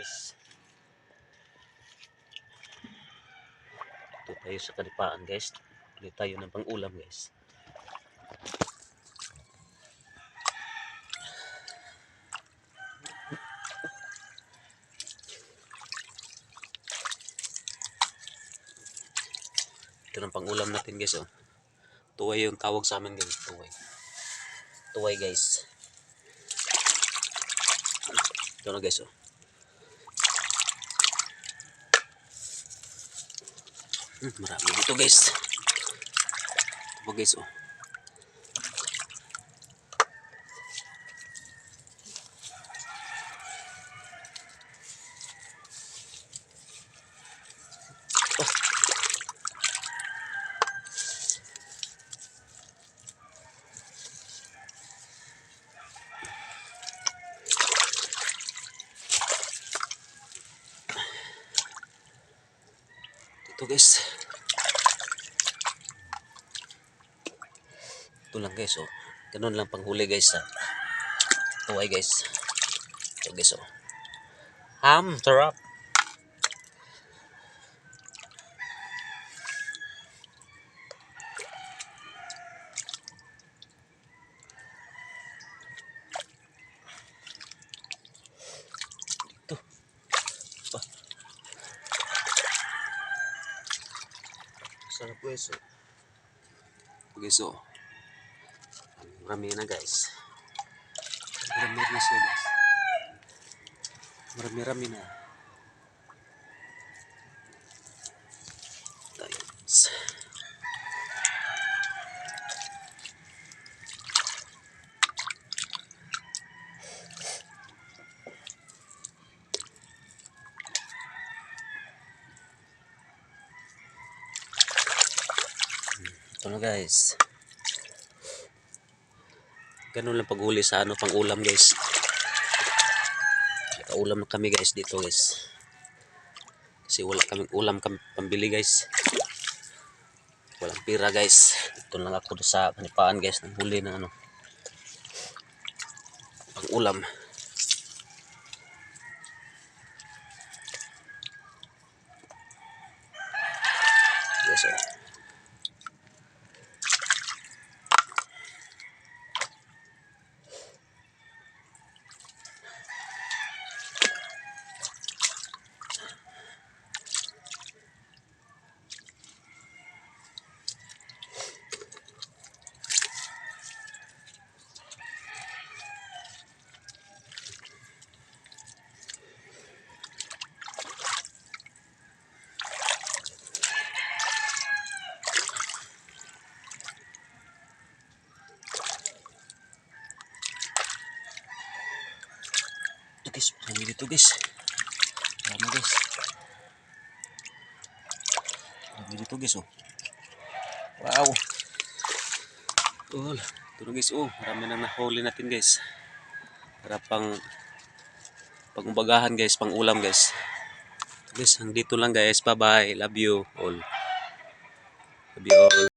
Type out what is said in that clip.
guys. Ito tayo sa kalipaan guys. Ulit tayo ng pang-ulam guys. Ito ng pang-ulam natin guys. Oh. Tuway yung tawag sa amin guys. Tuway. Tuway guys. Ito na guys. Oh. Marami dito guys. Ito guys. Oh. Ito guys. Ito lang guys. Oh. Ganun lang panghuli guys sa tuway guys. Ito guys. Oh. Ham. Sarap. Ito. Pa. Sarap guys. Oh. Guys. Oh. Marami na guys. Marami na siya guys. Marami na. Guys. Ito na guys. Ganun lang paghuli sa pang-ulam guys. Kaulam na kami guys dito guys. Kasi wala kaming ulam pambili guys. Walang pira guys. Ito lang ako sa kanipaan guys. Nang huli ng pang-ulam. Yes, oh. Guys, marami dito guys. Marami guys. Marami dito guys. Oh. Wow. Oh, ito na guys. Oh, marami na nahuli natin guys. Para pang-umbagahan guys, pang-ulam guys. Guys, hanggang dito lang guys. Bye bye. Love you all. Love you all.